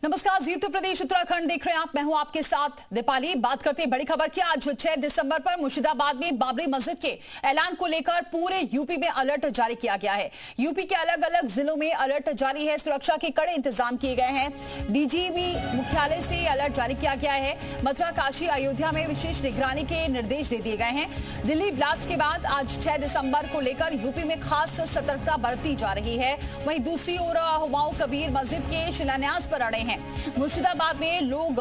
नमस्कार, जी उत्तर प्रदेश उत्तराखंड देख रहे हैं आप। मैं हूं आपके साथ दीपाली। बात करते हैं बड़ी खबर की। आज 6 दिसंबर पर मुर्शिदाबाद में बाबरी मस्जिद के ऐलान को लेकर पूरे यूपी में अलर्ट जारी किया गया है। यूपी के अलग अलग जिलों में अलर्ट जारी है। सुरक्षा के कड़े इंतजाम किए गए हैं। डीजीपी मुख्यालय से अलर्ट जारी किया गया है। मथुरा, काशी, अयोध्या में विशेष निगरानी के निर्देश दे दिए गए हैं। दिल्ली ब्लास्ट के बाद आज 6 दिसंबर को लेकर यूपी में खास सतर्कता बरती जा रही है। वहीं दूसरी ओर हुमायूं कबीर मस्जिद के शिलान्यास पर अड़े हैं। मुर्शिदाबाद में लोग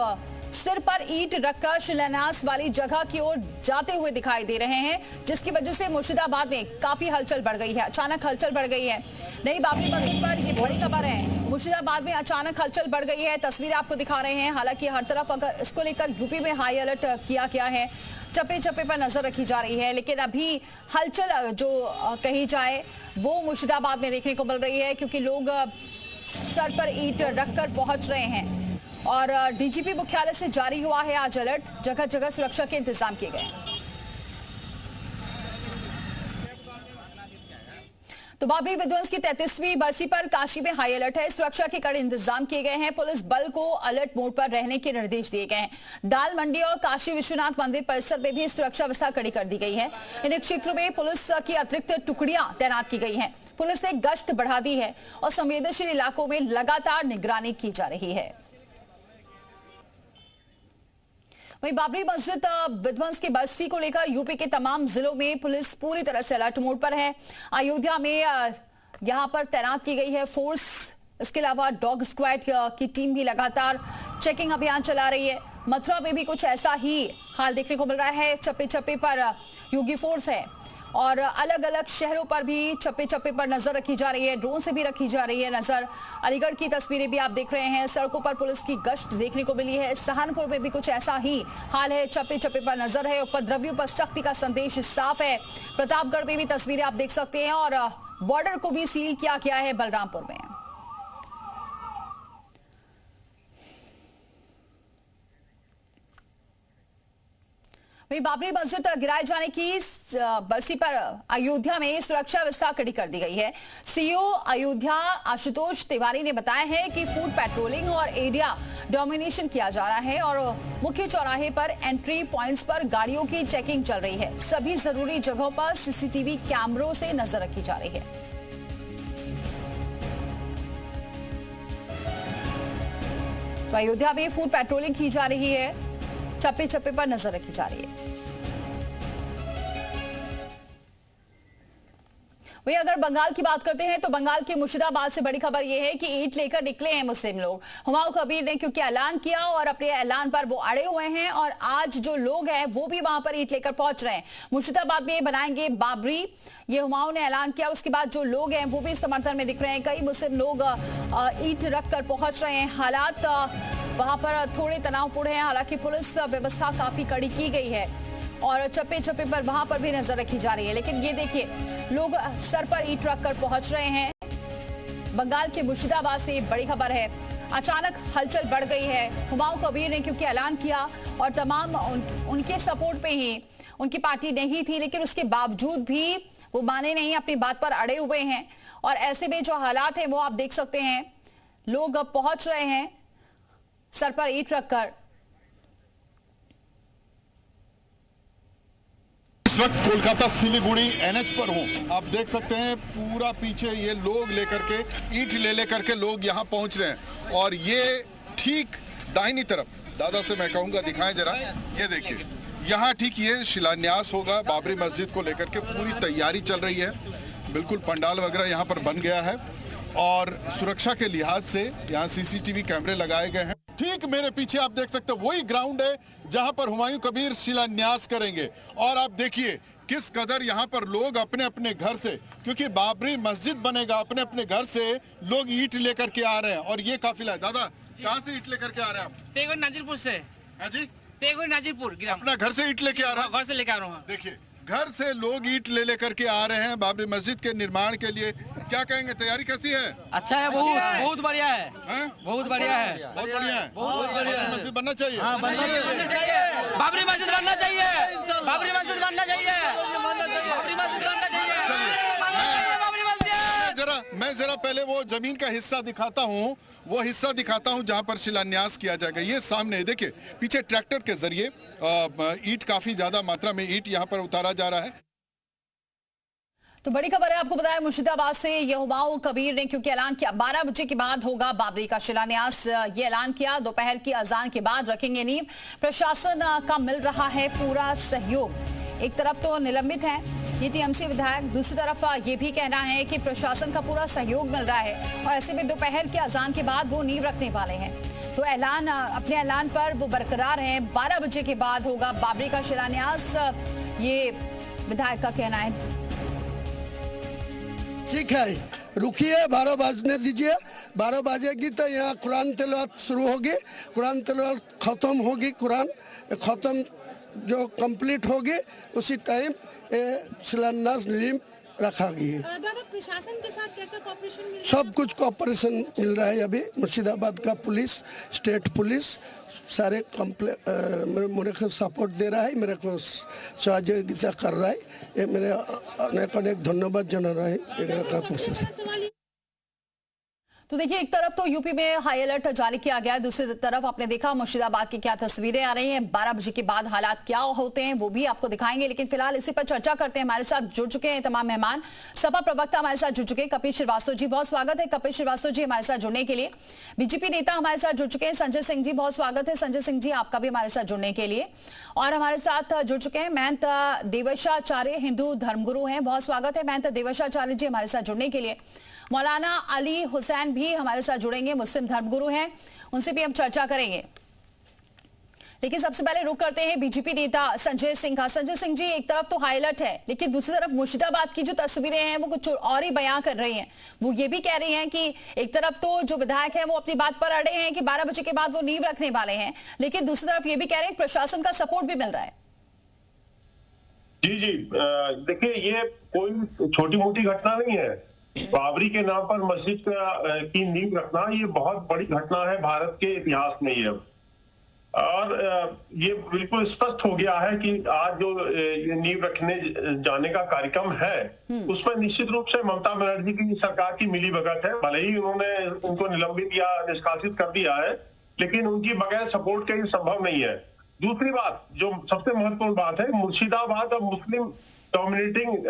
सिर पर ईंट रखकर शिलान्यास वाली जगह की ओर जाते हुए दिखाई दे रहे हैं, जिसकी वजह से मुर्शिदाबाद में काफी हलचल बढ़ गई है। अचानक हलचल बढ़ गई है। नई बाबरी मस्जिद पर ये बड़ी खबर है। मुर्शिदाबाद में अचानक हलचल बढ़ गई है। तस्वीरें आपको दिखा रहे हैं। हालांकि हर तरफ अगर इसको लेकर यूपी में हाई अलर्ट किया गया है, चप्पे चप्पे पर नजर रखी जा रही है, लेकिन अभी हलचल जो कही जाए वो मुर्शिदाबाद में देखने को मिल रही है, क्योंकि लोग सर पर ईंट रखकर पहुंच रहे हैं। और डीजीपी मुख्यालय से जारी हुआ है आज अलर्ट। जगह जगह सुरक्षा के इंतजाम किए गए हैं। तो बाबरी विध्वंस की 33वीं बरसी पर काशी में हाई अलर्ट है। सुरक्षा के कड़े इंतजाम किए गए हैं। पुलिस बल को अलर्ट मोड पर रहने के निर्देश दिए गए हैं। दाल मंडी और काशी विश्वनाथ मंदिर परिसर में भी सुरक्षा व्यवस्था कड़ी कर दी गई है। इन क्षेत्रों में पुलिस की अतिरिक्त टुकड़ियां तैनात की गई हैं। पुलिस ने गश्त बढ़ा दी है और संवेदनशील इलाकों में लगातार निगरानी की जा रही है। वहीं बाबरी मस्जिद विध्वंस की बरसी को लेकर यूपी के तमाम जिलों में पुलिस पूरी तरह से अलर्ट मोड पर है। अयोध्या में यहां पर तैनात की गई है फोर्स। इसके अलावा डॉग स्क्वाड की टीम भी लगातार चेकिंग अभियान चला रही है। मथुरा में भी कुछ ऐसा ही हाल देखने को मिल रहा है। चप्पे चप्पे पर योगी फोर्स है और अलग अलग शहरों पर भी चप्पे चप्पे पर नजर रखी जा रही है। ड्रोन से भी रखी जा रही है नजर। अलीगढ़ की तस्वीरें भी आप देख रहे हैं। सड़कों पर पुलिस की गश्त देखने को मिली है। सहारनपुर में भी कुछ ऐसा ही हाल है। चप्पे चप्पे पर नजर है। उपद्रवियों पर सख्ती का संदेश साफ है। प्रतापगढ़ में भी तस्वीरें आप देख सकते हैं और बॉर्डर को भी सील किया गया है बलरामपुर में। वहीं बाबरी मस्जिद गिराए जाने की बरसी पर अयोध्या में सुरक्षा व्यवस्था कड़ी कर दी गई है। सीईओ अयोध्या आशुतोष तिवारी ने बताया है कि फूड पेट्रोलिंग और एरिया डोमिनेशन किया जा रहा है और मुख्य चौराहे पर एंट्री पॉइंट्स पर गाड़ियों की चेकिंग चल रही है। सभी जरूरी जगहों पर सीसीटीवी कैमरों से नजर रखी जा रही है। तो अयोध्या में फूड पेट्रोलिंग की जा रही है। चप्पे चप्पे पर नजर रखी जा रही है। वही अगर बंगाल की बात करते हैं तो बंगाल के मुर्शिदाबाद से बड़ी खबर यह है कि ईंट लेकर निकले हैं मुस्लिम लोग। हुमायूं कबीर ने क्योंकि ऐलान किया और अपने ऐलान पर वो अड़े हुए हैं और आज जो लोग हैं वो भी वहां पर ईंट लेकर पहुंच रहे हैं। मुर्शिदाबाद में बनाएंगे बाबरी, ये हुमायूं ने ऐलान किया। उसके बाद जो लोग हैं वो भी समर्थन में दिख रहे हैं। कई मुस्लिम लोग ईंट रखकर पहुंच रहे हैं। हालात वहां पर थोड़े तनावपूर्ण हैं। हालांकि पुलिस व्यवस्था काफी कड़ी की गई है और चप्पे चप्पे पर वहां पर भी नजर रखी जा रही है। लेकिन ये देखिए, लोग सर पर ईंट रखकर पहुंच रहे हैं। बंगाल के मुर्शिदाबाद से बड़ी खबर है। अचानक हलचल बढ़ गई है। हुमायूं कबीर ने क्योंकि ऐलान किया और तमाम उनके सपोर्ट पे ही उनकी पार्टी नहीं थी, लेकिन उसके बावजूद भी वो माने नहीं, अपनी बात पर अड़े हुए हैं। और ऐसे में जो हालात है वो आप देख सकते हैं। लोग पहुंच रहे हैं सर पर ईंट रखकर। इस वक्त कोलकाता सिलीगुड़ी एनएच पर हूं। आप देख सकते हैं पूरा पीछे ये लोग लेकर के ईंट ले करके लोग यहां पहुंच रहे हैं। और ये ठीक दाहिनी तरफ, दादा से मैं कहूंगा दिखाएं जरा, ये देखिए यहां ठीक ये शिलान्यास होगा बाबरी मस्जिद को लेकर के। पूरी तैयारी चल रही है। बिल्कुल पंडाल वगैरह यहां पर बन गया है और सुरक्षा के लिहाज से यहाँ सीसीटीवी कैमरे लगाए गए हैं। ठीक मेरे पीछे आप देख सकते हैं वही ग्राउंड है जहां पर हुमायूं कबीर शिलान्यास करेंगे। और आप देखिए किस कदर यहां पर लोग अपने अपने घर से, क्योंकि बाबरी मस्जिद बनेगा, अपने अपने घर से लोग ईंट लेकर के आ रहे हैं। और ये काफिला है। दादा कहां से ईंट लेकर के आ रहे हैं आप? तेगुर नाजिरपुर से। हाँ जी, तेगुर नाजिरपुर अपना घर से ईंट लेके आ रहा है? घर से लेके आ रहा हूँ। देखिए घर से लोग ईंट ले लेकर के आ रहे हैं बाबरी मस्जिद के निर्माण के लिए। क्या कहेंगे, तैयारी कैसी है? अच्छा है, बहुत बढ़िया है, बहुत बढ़िया है, बहुत बढ़िया है। बहुत बढ़िया मस्जिद बनना चाहिए। बाबरी मस्जिद बनना चाहिए, बाबरी मस्जिद बनना चाहिए, बाबरी मस्जिद बनना चाहिए। चलिए मैं जरा पहले वो जमीन का हिस्सा दिखाता हूँ, वो हिस्सा दिखाता हूँ जहाँ पर शिलान्यास किया जाएगा। ये सामने देखिए, पीछे ट्रैक्टर के जरिए ईंट, काफी ज्यादा मात्रा में ईंट यहाँ पर उतारा जा रहा है। तो बड़ी खबर है, आपको बताया मुर्शिदाबाद से यहुमाओ कबीर ने क्योंकि ऐलान किया 12 बजे के बाद होगा बाबरी का शिलान्यास। ये ऐलान किया, दोपहर की अजान के बाद रखेंगे नींव। प्रशासन का मिल रहा है पूरा सहयोग। एक तरफ तो निलंबित है ये टीएमसी विधायक, दूसरी तरफ ये भी कहना है कि प्रशासन का पूरा सहयोग मिल रहा है और ऐसे में दोपहर के अजान के बाद वो नींव रखने वाले हैं। तो ऐलान, अपने ऐलान पर वो बरकरार हैं। 12 बजे के बाद होगा बाबरी का शिलान्यास, ये विधायक का कहना है। ठीक है, रुकिए, 12 बजने दीजिए। 12 बजेगी तो यहाँ कुरान तिलावत शुरू होगी, कुरान तिलावत खत्म होगी, कुरान खत्म जो कंप्लीट होगी उसी टाइम शिलान्यास नींव रखा गई। दादा, प्रशासन के साथ कैसा कोऑपरेशन मिल रहा है? सब कुछ कोऑपरेशन मिल रहा है। अभी मुर्शिदाबाद का पुलिस, स्टेट पुलिस सारे मेरे को सपोर्ट दे रहा है, मेरे को सहयोगिता कर रहा है। ये मेरे अनेक धन्यवाद जना रहा है। तो देखिए, एक तरफ तो यूपी में हाई अलर्ट जारी किया गया है, दूसरी तरफ आपने देखा मुर्शिदाबाद की क्या तस्वीरें आ रही हैं। 12 बजे के बाद हालात क्या होते हैं वो भी आपको दिखाएंगे, लेकिन फिलहाल इसी पर चर्चा करते हैं। हमारे साथ जुड़ चुके हैं तमाम मेहमान। सपा प्रवक्ता हमारे साथ जुड़ चुके हैं कपिल श्रीवास्तव जी, बहुत स्वागत है कपिल श्रीवास्तव जी हमारे साथ जुड़ने के लिए। बीजेपी नेता हमारे साथ जुड़ चुके हैं संजय सिंह जी, बहुत स्वागत है संजय सिंह जी आपका भी हमारे साथ जुड़ने के लिए। और हमारे साथ जुड़ चुके हैं महंत देवशाचार्य, हिंदू धर्मगुरु हैं, बहुत स्वागत है महंत देवशाचार्य जी हमारे साथ जुड़ने के लिए। मौलाना अली हुसैन भी हमारे साथ जुड़ेंगे, मुस्लिम धर्मगुरु हैं, उनसे भी हम चर्चा करेंगे। लेकिन सबसे पहले रुक करते हैं बीजेपी नेता संजय सिंह का। संजय सिंह जी, एक तरफ तो हाई अलर्ट है, लेकिन दूसरी तरफ मुर्शिदाबाद की जो तस्वीरें हैं वो कुछ और ही बयां कर रही हैं। वो ये भी कह रही हैं कि एक तरफ तो जो विधायक हैं वो अपनी बात पर अड़े हैं कि 12 बजे के बाद वो नींव रखने वाले हैं, लेकिन दूसरी तरफ ये भी कह रहे हैं प्रशासन का सपोर्ट भी मिल रहा है। जी, देखिए, ये कोई छोटी मोटी घटना नहीं है। बाबरी के नाम पर मस्जिद की नींव रखना ये बहुत बड़ी घटना है भारत के इतिहास में। ये और ये बिल्कुल स्पष्ट हो गया है कि आज जो नींव रखने जाने का कार्यक्रम है उसमें निश्चित रूप से ममता बनर्जी की सरकार की मिलीभगत है। भले ही उन्होंने उनको निलंबित या निष्कासित कर दिया है, लेकिन उनकी बगैर सपोर्ट के ये संभव नहीं है। दूसरी बात, जो सबसे महत्वपूर्ण बात है, मुर्शिदाबाद अब मुस्लिम डोमिनेटिंग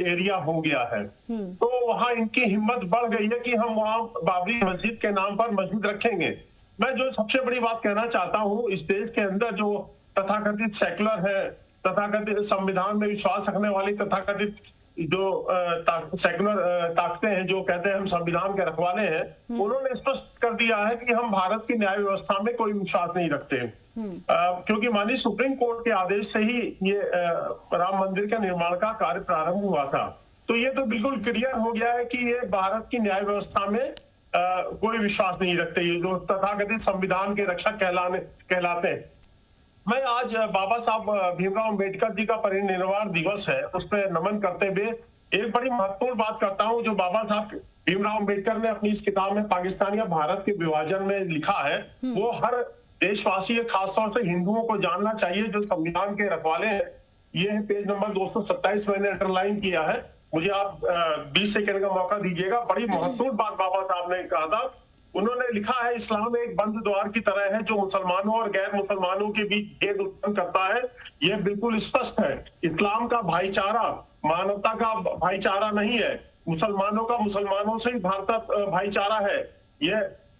एरिया हो गया है, तो वहां इनकी हिम्मत बढ़ गई है कि हम वहां बाबरी मस्जिद के नाम पर मस्जिद रखेंगे। मैं जो सबसे बड़ी बात कहना चाहता हूं, इस देश के अंदर जो तथाकथित सेकुलर है, तथाकथित संविधान में विश्वास रखने वाली तथाकथित जो सेकुलर ताकतें हैं, जो कहते हैं हम संविधान के रखवाले हैं, उन्होंने स्पष्ट कर दिया है कि हम भारत की न्याय व्यवस्था में कोई विश्वास नहीं रखते। क्योंकि माननीय सुप्रीम कोर्ट के आदेश से ही ये राम मंदिर के निर्माण का कार्य प्रारंभ हुआ था। तो ये तो बिल्कुल क्लियर हो गया है कि ये भारत की न्याय व्यवस्था में कोई विश्वास नहीं रखते, ये जो तथाकथित संविधान के रक्षक कहलाते हैं। मैं आज बाबा साहब भीमराव अंबेडकर जी का परिनिर्वाण दिवस है, उस पर नमन करते हुए एक बड़ी महत्वपूर्ण बात करता हूं। जो बाबा साहब भीमराव अंबेडकर ने अपनी इस किताब में पाकिस्तान या भारत के विभाजन में लिखा है, वो हर देशवासी, खासतौर से हिंदुओं को जानना चाहिए जो संविधान के रखवाले हैं। ये है पेज नंबर 227, मैंने अंडरलाइन किया है। मुझे आप 20 सेकंड का मौका दीजिएगा। बड़ी महत्वपूर्ण बात बाबा साहब ने कहा था। उन्होंने लिखा है, इस्लाम एक बंद द्वार की तरह है जो मुसलमानों और गैर मुसलमानों के बीच भेद उत्पन्न करता है। यह बिल्कुल स्पष्ट है। इस्लाम का भाईचारा मानवता का भाईचारा नहीं है, मुसलमानों का मुसलमानों से ही भारत भाईचारा है।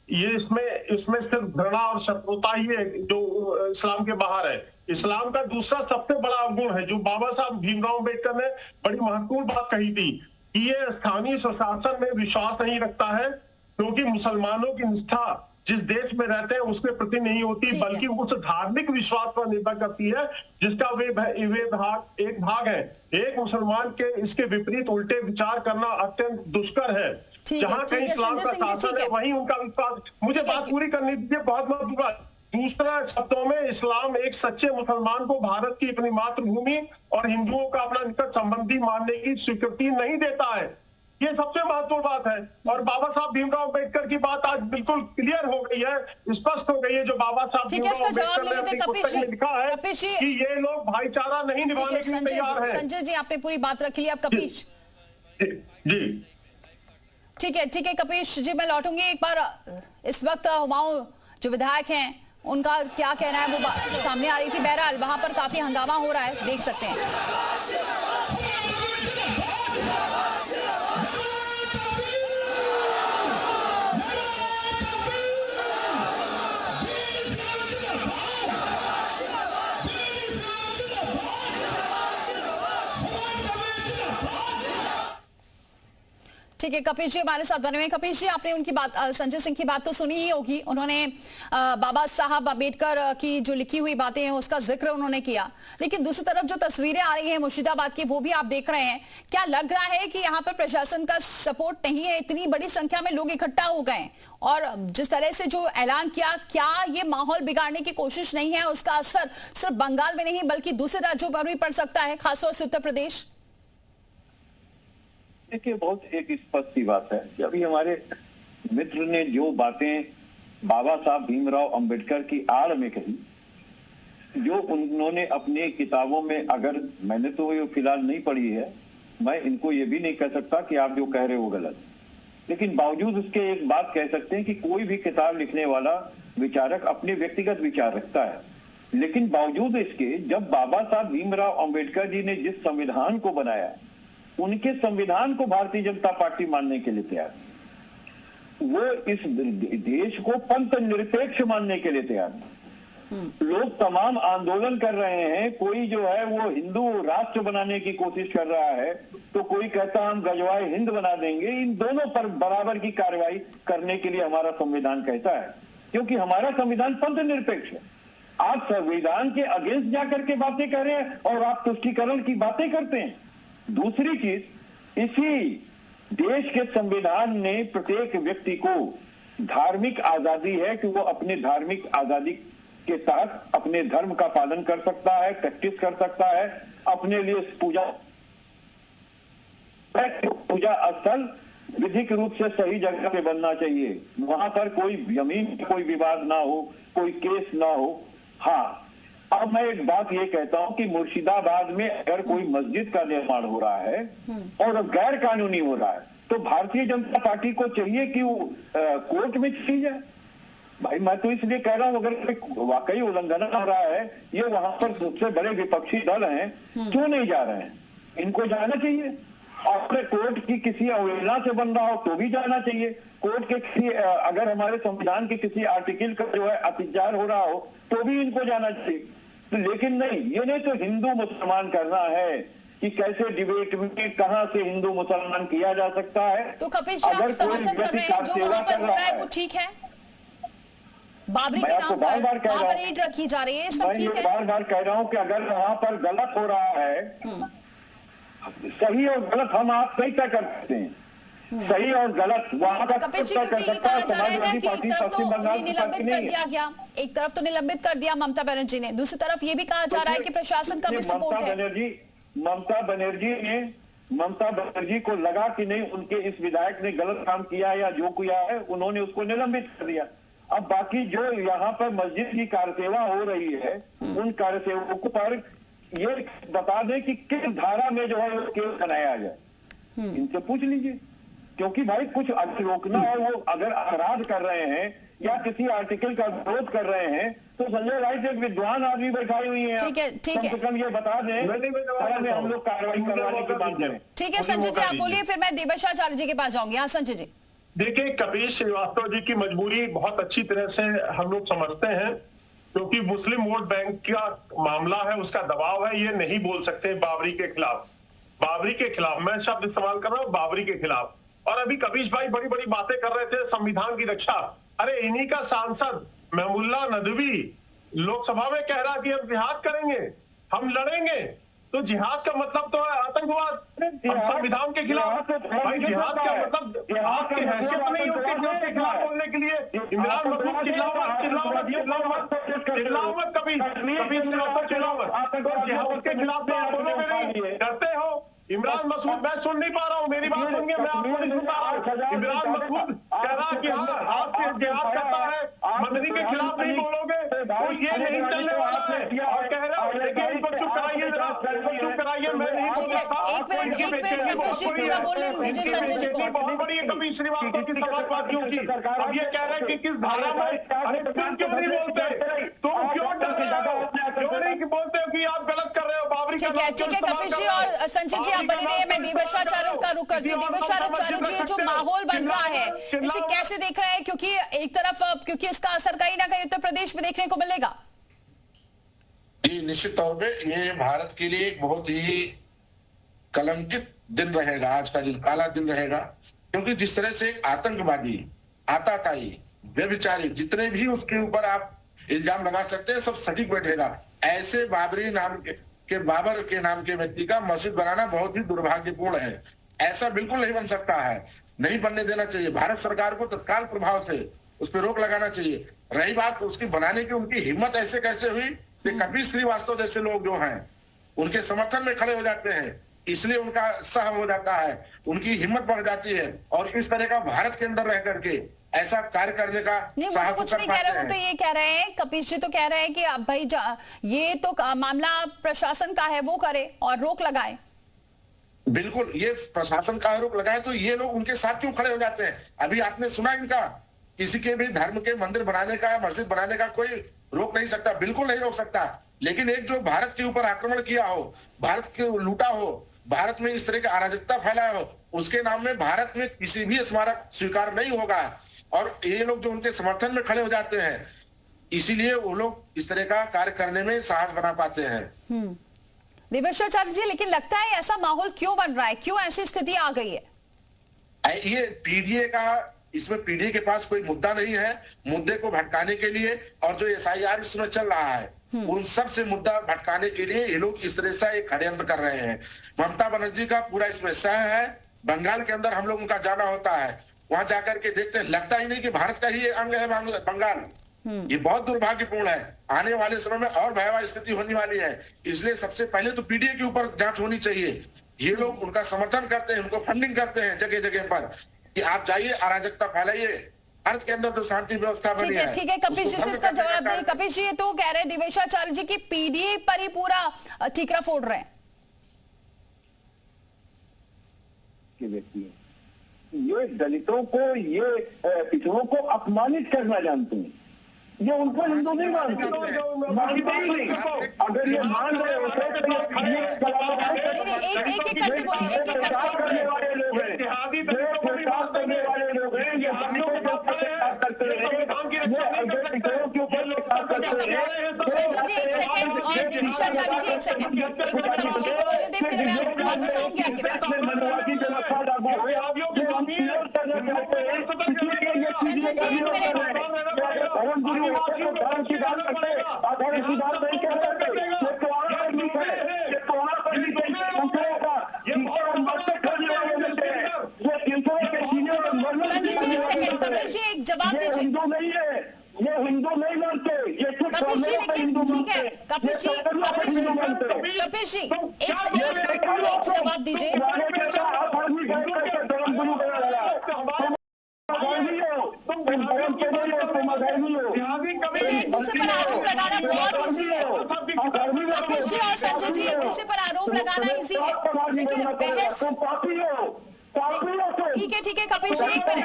ये इसमें सिर्फ घृणा और शत्रुता ही है जो इस्लाम के बाहर है। इस्लाम का दूसरा सबसे बड़ा अवगुण है, जो बाबा साहब भीमराव अंबेडकर ने बड़ी महत्वपूर्ण बात कही थी, कि ये स्थानीय स्वशासन में विश्वास नहीं रखता है, क्योंकि मुसलमानों की निष्ठा जिस देश में रहते हैं उसके प्रति नहीं होती, बल्कि उस धार्मिक विश्वास पर निर्भर करती है जिसका एक भाग है। एक मुसलमान के इसके विपरीत उल्टे विचार करना अत्यंत दुष्कर है। जहां कहीं इस्लाम का शासन है वहीं उनका विश्वास। मुझे बात पूरी करनी दीजिए, बहुत महत्वपूर्ण। दूसरा शब्दों में, इस्लाम एक सच्चे मुसलमान को भारत की अपनी मातृभूमि और हिंदुओं का अपना निकट संबंधी मानने की स्वीकृति नहीं देता है। ये सबसे महत्वपूर्ण बात है। और बाबा साहब भीमराव अंबेडकर की बात आज बिल्कुल क्लियर हो गई है, स्पष्ट हो गई है। जो बाबा साहब भीमराव अंबेडकर ने अपनी पुस्तक में लिखा है कि ये लोग भाईचारा नहीं निभाने के लिए तैयार है। संजय जी, आपने पूरी बात रख ली। अब कपिश जी ठीक है कपीश जी, मैं लौटूंगी एक बार। इस वक्त हुमायूं जो विधायक हैं उनका क्या कहना है वो सामने आ रही थी। बहरहाल वहां पर काफी हंगामा हो रहा है, देख सकते हैं। ठीक है, कपीश जी हमारे साथ बने हुए हैं। कपीश जी, आपने उनकी बात, संजय सिंह की बात तो सुनी ही होगी। उन्होंने बाबा साहब अम्बेडकर की जो लिखी हुई बातें हैं उसका जिक्र उन्होंने किया, लेकिन दूसरी तरफ जो तस्वीरें आ रही हैं मुर्शिदाबाद की वो भी आप देख रहे हैं। क्या लग रहा है कि यहाँ पर प्रशासन का सपोर्ट नहीं है? इतनी बड़ी संख्या में लोग इकट्ठा हो गए और जिस तरह से जो ऐलान किया, क्या ये माहौल बिगाड़ने की कोशिश नहीं है? उसका असर सिर्फ बंगाल में नहीं बल्कि दूसरे राज्यों पर भी पड़ सकता है, खासतौर से उत्तर प्रदेश। देखिए, बहुत एक स्पष्ट सी बात है कि अभी हमारे मित्र ने जो बातें बाबा साहब भीमराव अंबेडकर की आड़ में कही, जो उन्होंने अपनी किताबों में, अगर मैंने तो ये फिलहाल नहीं पढ़ी है, मैं इनको ये भी नहीं कह सकता कि आप जो कह रहे हो गलत, लेकिन बावजूद उसके एक बात कह सकते हैं कि कोई भी किताब लिखने वाला विचारक अपने व्यक्तिगत विचार रखता है, लेकिन बावजूद इसके जब बाबा साहब भीमराव अंबेडकर जी ने जिस संविधान को बनाया, उनके संविधान को भारतीय जनता पार्टी मानने के लिए तैयार, वो इस देश को पंथ निरपेक्ष मानने के लिए तैयार। लोग तमाम आंदोलन कर रहे हैं, कोई जो है वो हिंदू राष्ट्र बनाने की कोशिश कर रहा है, तो कोई कहता हम गजवाए हिंद बना देंगे। इन दोनों पर बराबर की कार्रवाई करने के लिए हमारा संविधान कहता है, क्योंकि हमारा संविधान पंथ निरपेक्ष है। आप संविधान के अगेंस्ट जाकर के बातें कर रहे हैं और आप तुष्टीकरण की बातें करते हैं। दूसरी चीज, इसी देश के संविधान ने प्रत्येक व्यक्ति को धार्मिक आजादी है कि वो अपने धार्मिक आजादी के तहत अपने धर्म का पालन कर सकता है, प्रैक्टिस कर सकता है, अपने लिए पूजा स्थल विधिक रूप से सही जगह पे बनना चाहिए, वहां पर कोई जमीन कोई विवाद ना हो, कोई केस ना हो। हाँ, अब मैं एक बात ये कहता हूं कि मुर्शिदाबाद में अगर कोई मस्जिद का निर्माण हो रहा है और गैर कानूनी हो रहा है, तो भारतीय जनता पार्टी को चाहिए कि वो कोर्ट में चली जाए। भाई, मैं तो इसलिए कह रहा हूं, अगर वाकई उल्लंघन हो रहा है, ये वहां पर सबसे बड़े विपक्षी दल हैं, क्यों नहीं जा रहे हैं? इनको जाना चाहिए। और कोर्ट की किसी अवहेलना से बन रहा हो तो भी जाना चाहिए। कोर्ट के किसी, अगर हमारे संविधान के किसी आर्टिकल का जो है अतिचार हो रहा हो तो भी इनको जाना चाहिए। लेकिन नहीं, ये नहीं तो हिंदू मुसलमान करना है कि कैसे डिबेट में कहां से हिंदू मुसलमान किया जा सकता है। तो कपिल जी, आप समर्थन कर रहे हैं जो वहां पर हो रहा है वो ठीक है? बाबरी के नाम पर परेड रखी जा रही है, सब ठीक है? बार बार कह रहा हूं कि अगर वहां पर गलत हो रहा है, सही और गलत हम आप सही तय कर सकते हैं। सही और गलत वहां का कपिल जी, क्योंकि ये कहा जा रहा है ना कि एक तरफ तो निलंबित कर दिया गया, एक तरफ तो निलंबित कर दिया ममता बनर्जी ने, दूसरी तरफ ये भी कहा जा रहा है कि प्रशासन का भी सपोर्ट है। ममता बनर्जी को लगा कि नहीं, उनके इस विधायक ने गलत काम किया या जो किया है, उन्होंने उसको निलंबित कर दिया। अब बाकी जो यहाँ पर मस्जिद की कार्यसेवा हो रही है, उन कार्यसेवकों पर ये बता दें कि किस धारा में जो है केस बनाया जाए, इनसे पूछ लीजिए। क्योंकि भाई कुछ अगर रोकना है, वो अगर अपराध कर रहे हैं या किसी आर्टिकल का विरोध कर रहे हैं, तो संजय राइट एक विद्वान आदमी बैठाई हुई है, ठीक है, कम से कम ये बता दें, हम लोग कार्रवाई करवाने की बात करें। ठीक है संजय जी, आप बोलिए, फिर मैं देवेशाचार्य जी के पास जाऊंगी। हाँ संजय जी। देखिए, कपीश श्रीवास्तव जी की मजबूरी बहुत अच्छी तरह से हम लोग समझते हैं, क्योंकि मुस्लिम वोट बैंक का मामला है, उसका दबाव है, ये नहीं बोल सकते बाबरी के खिलाफ। बाबरी के खिलाफ मैं शब्द इस्तेमाल कर रहा हूँ, बाबरी के खिलाफ। और अभी कपीश भाई बड़ी बड़ी बातें कर रहे थे संविधान की रक्षा। अरे इन्हीं का सांसद महमुल्ला नदवी लोकसभा में कह रहा कि हम जिहाद करेंगे, हम लड़ेंगे। तो जिहाद का मतलब तो है आतंकवाद, संविधान के खिलाफ। भाई जिहाद का मतलब आपकी हैसियत नहीं होती देश के खिलाफ बोलने के लिए। इमरान मसूद चिल्लावत कभी जिहाद के खिलाफ तो आप बोलोगे नहीं, करते हो। इमरान मसूद, मैं सुन नहीं पा रहा हूँ, मेरी बात सुनिए, मैं आपको नहीं सुन पा रहा हूँ। इमरान मसूद कह रहा कि हाँ आपसे जिहाद करता है, मदनी के खिलाफ नहीं बोलोगे, तो ये नहीं चलने वाला है। और कह रहा है, देखिए इनको चुप कराइए, चुप कराइए, मैं नहीं बोल सकता। मिनट कपिल जी पूरा बोलने दीजिए संजय जी को। बहुत बड़ी है कपिल श्रीवास्तव की समाजवादियों की। अब ये कह रहे हैं कि किस धारा में, अरे तुम क्यों नहीं बोलते, तुम क्यों डर रहे हो, क्यों नहीं बोलते हो कि आप गलत कर रहे हो बाबरी। ठीक है कपिल जी और संजय जी आप बने रहिए, मैं देवेशाचार्य का रुख करती हूँ। देवेशाचार्य जी जो माहौल बन रहा है इसे कैसे देख रहे हैं, क्योंकि एक तरफ क्योंकि इसका असर कहीं ना कहीं उत्तर प्रदेश में देखने को मिलेगा। जी निश्चित तौर पे ये भारत के लिए एक बहुत ही कलंकित दिन रहेगा, आज का दिन काला दिन रहेगा, क्योंकि जिस तरह से आतंकवादी, आताताई, व्यभिचारी जितने भी उसके ऊपर आप इल्जाम लगा सकते हैं सब सटीक बैठेगा। ऐसे बाबरी नाम के बाबर के नाम के व्यक्ति का मस्जिद बनाना बहुत ही दुर्भाग्यपूर्ण है। ऐसा बिल्कुल नहीं बन सकता है, नहीं बनने देना चाहिए। भारत सरकार को तत्काल प्रभाव से उस पर रोक लगाना चाहिए। रही बात उसकी बनाने की, उनकी हिम्मत ऐसे कैसे हुई कि कपिल श्रीवास्तव जैसे लोग जो हैं उनके समर्थन में खड़े हो जाते हैं, इसलिए उनका सह हो जाता है, उनकी हिम्मत बढ़ जाती है और इस तरह का भारत के अंदर रह करके ऐसा कार्य करने का नहीं, वो तो कुछ नहीं कह रहे, वो तो ये कह रहे हैं कपिल जी तो कह रहे हैं कि अब भाई ये तो मामला प्रशासन का है, वो करे और रोक लगाए। बिल्कुल, ये प्रशासन का आरोप लगाए तो ये लोग उनके साथ क्यों खड़े हो जाते हैं। अभी आपने सुना इनका किसी के भी धर्म के मंदिर बनाने का, मस्जिद बनाने का कोई रोक नहीं सकता, बिल्कुल नहीं रोक सकता। लेकिन एक जो भारत के ऊपर आक्रमण किया हो, भारत के लूटा हो, भारत में इस तरह की अराजकता फैलाया हो, उसके नाम में भारत में किसी भी स्मारक स्वीकार नहीं होगा। और ये लोग जो उनके समर्थन में खड़े हो जाते हैं, इसीलिए वो लोग इस तरह का कार्य करने में साहस बना पाते हैं। देवेशाचार्य जी, लेकिन लगता है ऐसा माहौल क्यों बन रहा है, क्यों ऐसी स्थिति आ गई है? ये पीडीए का, इसमें पीडीए के पास कोई मुद्दा नहीं है। मुद्दे को भटकाने के लिए और जो एसआईआर इसमें चल रहा है उन सब से मुद्दा भटकाने के लिए ये लोग इस तरह से एक षड्यंत्र कर रहे हैं। ममता बनर्जी का पूरा इसमें सह है। बंगाल के अंदर हम लोग उनका जाना होता है, वहां जाकर के देखते हैं, लगता ही नहीं कि भारत का ही अंग है बंगाल। ये बहुत दुर्भाग्यपूर्ण है। आने वाले समय में और भयावह स्थिति होने वाली है। इसलिए सबसे पहले तो पीडीए के ऊपर जांच होनी चाहिए। ये लोग उनका समर्थन करते हैं, उनको फंडिंग करते हैं जगह जगह पर कि आप जाइए, अराजकता फैलाइए, भारत के अंदर जो शांति व्यवस्था बनी है। ठीक है कपिल जी, इसका जवाब दें। कपिल जी ये तो कह रहे हैं देवेशाचार्य जी की पीडीए पर ही पूरा ठीकरा फोड़ रहे हैं। ये दलितों को, ये पिछड़ों को अपमानित करना जानते हैं, ये उनको हिंदू नहीं मानते। अगर ये मान रहे होते तो एक करने वाले लोग हैं, करने वाले लोग हैं, ये हम लोग करते हैं, के ऊपर संजय जी एक सेकंड और देवेशाचार्य जी एक सेकंड, एक मिनट कपिल जी को बोलने दें, फिर मैं वापस आऊंगी आपके पास। संजय जी एक मिनट, धर्म की बात करते हैं, धर्म की बात नहीं कर सकते। संजय जी एक सेकंड, कपिल जी एक जवाब दीजिए। हिंदू नहीं है, ये हिंदू नहीं मानते, ये कपिल जी लेकिन ठीक है कपिल जी एक जवाब दीजिए। एक दूसरे पर आरोप लगाना बहुत इजी है कपिल जी और संजय जी, एक दूसरे पर आरोप लगाना इजी है, लेकिन बहस ठीक है कपिल जी एक मिनट।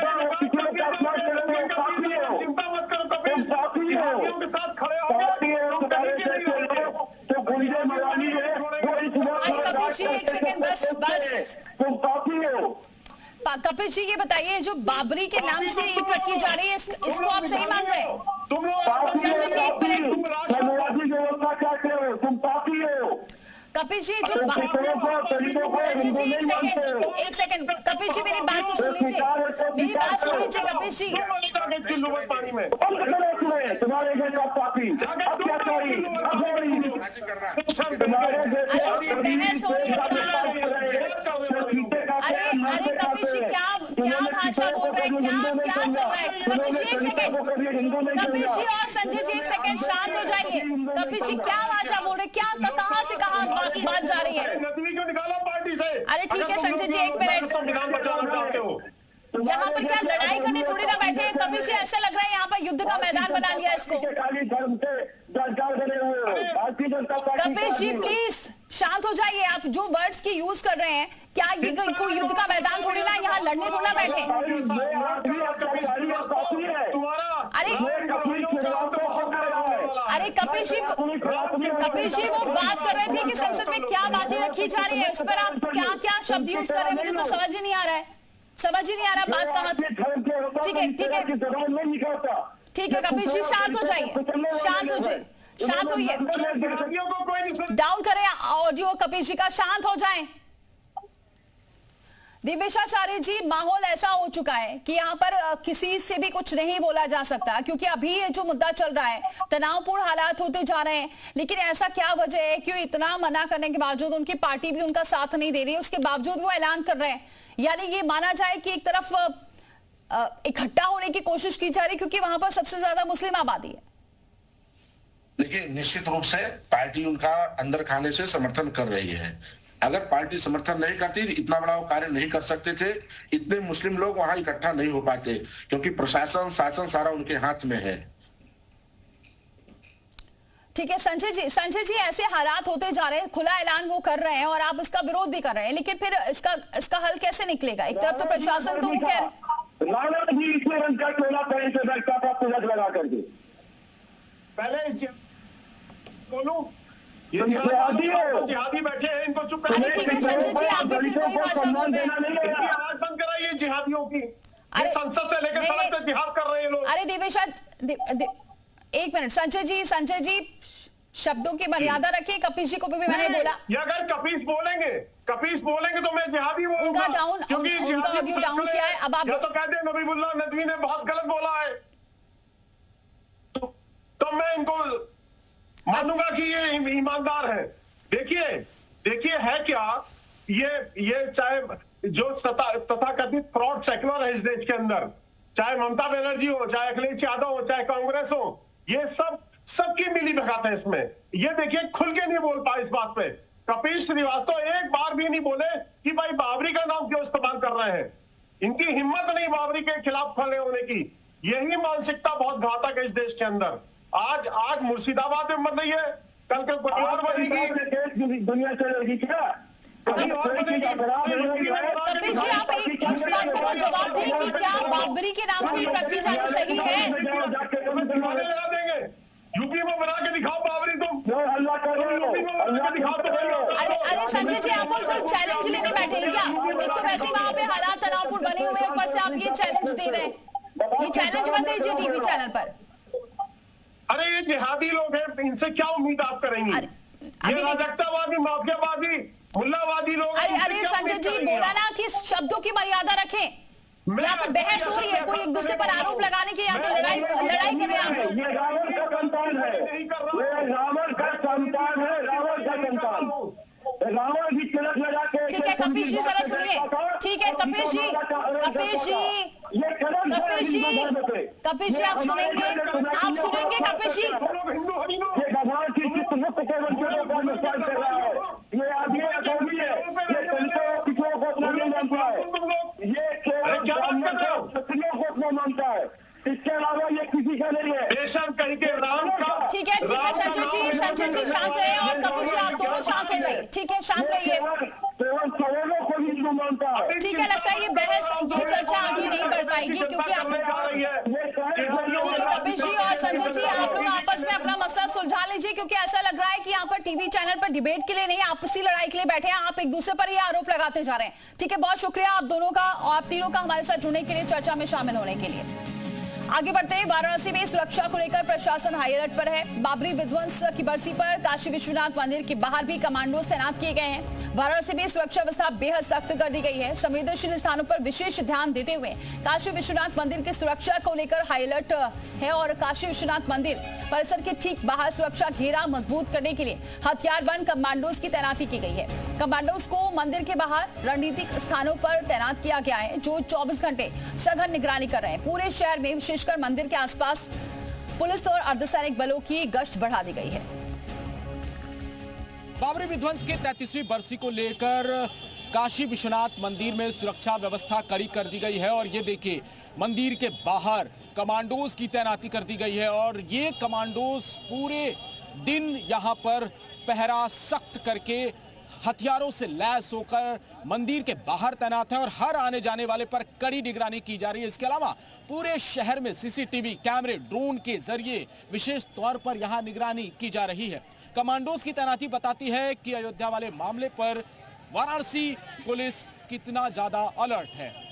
कपिल जी एक सेकंड बस कपिल जी ये बताइए, जो बाबरी के नाम से ईंट रखी जा रही है इसको आप सही मान रहे हैं? संजय जी एक मिनट, कपिल जी जो संजय जी एक सेकंड कपिल जी मेरी बात तो सुन लीजिए, मेरी बात सुन लीजिए कपिल जी। पानी में बहस हो रही है। अरे कपिल जी क्या भाषा बोल रहे हैं, क्या चल रहा है? कपिल जी एक सेकंड, कपिल जी और संजय जी एक सेकंड शांत हो जाइए। कपिल जी क्या भाषा बोल रहे हैं, क्या कहां से कहां बात जा रही है? पार्टी से। अरे ठीक है संजय जी एक मिनट, संविधान बचाना चाहते हो, यहाँ पर क्या लड़ाई करने थोड़ी ना बैठे हैं कपिल जी, ऐसा लग रहा है यहाँ पर युद्ध का मैदान बना लिया इसको। कपिल जी प्लीज शांत हो जाइए। आप जो वर्ड्स की यूज कर रहे हैं, क्या ये कोई युद्ध का मैदान थोड़ी ना, यहाँ लड़ने थोड़ा बैठे। अरे कपिल जी वो बात कर रहे थे कि संसद में क्या बातें रखी जा रही है, उस पर आप क्या क्या शब्द यूज कर रहे हैं, मुझे तो समझ ही नहीं आ रहा है, बात कहाँ से। ठीक है कपिल जी, शांत हो जाइए, शांत होइए, डाउन करें ऑडियो कपिल जी का, शांत हो जाएं। दिवेशाचार्य जी, माहौल ऐसा हो चुका है कि यहाँ पर किसी से भी कुछ नहीं बोला जा सकता, क्योंकि अभी ये जो मुद्दा चल रहा है, तनावपूर्ण हालात होते जा रहे हैं। लेकिन ऐसा क्या वजह है कि इतना मना करने के बावजूद उनकी पार्टी भी उनका साथ नहीं दे रही है, उसके बावजूद वो ऐलान कर रहे हैं। यानी ये माना जाए कि एक तरफ इकट्ठा होने की कोशिश की जा रही है, क्योंकि वहां पर सबसे ज्यादा मुस्लिम आबादी है। देखिए, निश्चित रूप से पार्टी उनका अंदर खाने से समर्थन कर रही है। अगर पार्टी समर्थन नहीं करती तो इतना बड़ा वो कार्य नहीं कर सकते थे, इतने मुस्लिम लोग वहां इकट्ठा नहीं हो पाते, क्योंकि प्रशासन शासन सारा उनके हाथ में है। ठीक है संजय जी, ऐसे हालात होते जा रहे हैं, खुला ऐलान वो कर रहे हैं और आप इसका विरोध भी कर रहे हैं, लेकिन फिर इसका हल कैसे निकलेगा? एक तरफ तो प्रशासन तो वो कह रहे बोलूं, ये जिहादी बैठे हैं, इनको चुप अरे ठीक है संजय जी, आप भी कोई भाषा बोल रहे हैं। आवाज बंद कराइए जिहादियों की। संसद से लेकर सड़क पे जिहाद कर रहे हैं लोग। अरे देवेशा, एक मिनट संजय जी, शब्दों की मर्यादा रखिए। कपिल जी को भी मैंने बोला, अगर कपिल बोलेंगे तो मैं जिहादी बोलूंगा, उनका डाउन किया है। अब आप तो कहते हैं नबीबुल्लाह नदवी ने बहुत गलत बोला है, तो मैं इनको मानूंगा कि ये ईमानदार है। देखिए है क्या, ये चाहे जो तथाकथित फ्रॉड सेक्युलर है इस देश के अंदर, चाहे ममता बनर्जी हो, चाहे अखिलेश यादव हो, चाहे कांग्रेस हो, ये सबकी मिली भगत है इसमें। ये देखिए, खुल के नहीं बोल पाए इस बात पे। कपिल श्रीवास्तव एक बार भी नहीं बोले कि भाई बाबरी का नाम क्यों इस्तेमाल कर रहे हैं। इनकी हिम्मत नहीं बाबरी के खिलाफ खड़े होने की। यही मानसिकता बहुत घातक है इस देश के अंदर। आज मुर्शिदाबाद में बन रही है, कल कोई और बनेगी, दुनिया चलेगी क्या? कपिल जी, आप इस बात को जवाब दें कि क्या बाबरी के नाम से रखी जानी सही है? लगा देंगे, यूपी में बना के दिखाओ बाबरी, तुम अरे संजय जी, आप कोई चैलेंज लेने बैठे हैं क्या? एक तो वैसे वहाँ पे हालात तनावपूर्ण बने हुए हैं, ऊपर से आप ये चैलेंज दे रहे हैं। ये चैलेंज मत दीजिए टीवी चैनल पर। अरे ये जिहादी लोग हैं, इनसे क्या उम्मीद आप करेंगी? ये राजकतावादी, माफियावादी, मुल्लावादी लोग। अरे संजय जी, बोला ना कि शब्दों की मर्यादा रखें। यहाँ पर बहस हो रही है, कोई एक दूसरे पर आरोप लगाने की, यहाँ तो लड़ाई कर रहे हैं आप लोग। ये रावण का संतान है, रावण की तिलक लगा के। ठीक है कपिल जी, जरा सुनिए। ठीक है कपिल जी, आप सुनेंगे कपिल जी। भगवान की मुक्त केवल को नुकसान कर रहा है। ये आदमी अधर्मी है, ये दलितों किसी को नहीं मानता है, ये केवल क्षत्रियों को अपना मानता है, इसके अलावा ये किसी का नहीं है। बेशक कहीं के राम का। ठीक है संजय जी शांत रहे, और कपिल जी आप दोनों शांत हो जाइए। ठीक है, शांत रहिए। ठीक है, लगता है ये बहस, ये चर्चा आगे नहीं बढ़ पाएगी, क्योंकि आप कपिल जी और संजय जी, आप लोग आपस में अपना मसला सुलझा लीजिए, क्योंकि ऐसा लग रहा है कि यहाँ पर टीवी चैनल पर डिबेट के लिए नहीं, आपसी लड़ाई के लिए बैठे हैं। आप एक दूसरे पर ये आरोप लगाते जा रहे हैं। ठीक है, बहुत शुक्रिया आप दोनों का, और आप तीनों का हमारे साथ जुड़ने के लिए, चर्चा में शामिल होने के लिए। आगे बढ़ते हैं, वाराणसी में सुरक्षा को लेकर प्रशासन हाई अलर्ट पर है। बाबरी विध्वंस की बरसी पर काशी विश्वनाथ मंदिर के बाहर भी कमांडो तैनात किए गए हैं। वाराणसी में सुरक्षा व्यवस्था बेहद सख्त कर दी गई है। संवेदनशील स्थानों पर विशेष ध्यान देते हुए काशी विश्वनाथ मंदिर की सुरक्षा को लेकर हाई अलर्ट है, और काशी विश्वनाथ मंदिर परिसर के ठीक बाहर सुरक्षा घेरा मजबूत करने के लिए हथियारबंद कमांडोज की तैनाती की गई है। कमांडोज को मंदिर के बाहर रणनीतिक स्थानों पर तैनात किया गया है, जो 24 घंटे सघन निगरानी कर रहे हैं। पूरे शहर में विशेषकर मंदिर के आसपास पुलिस और अर्धसैनिक बलों की गश्त बढ़ा दी गई है। बाबरी विध्वंस के 33वीं बरसी को लेकर काशी विश्वनाथ मंदिर में सुरक्षा व्यवस्था कड़ी कर दी गई है, और ये देखिए मंदिर के बाहर कमांडोज की तैनाती कर दी गई है, और ये कमांडोज पूरे दिन यहाँ पर पहरा सख्त करके हथियारों से लैस होकर मंदिर के बाहर तैनात हैं और हर आने जाने वाले पर कड़ी निगरानी की जा रही है। इसके अलावा पूरे शहर में सीसीटीवी कैमरे, ड्रोन के जरिए विशेष तौर पर यहां निगरानी की जा रही है। कमांडोज की तैनाती बताती है कि अयोध्या वाले मामले पर वाराणसी पुलिस कितना ज्यादा अलर्ट है।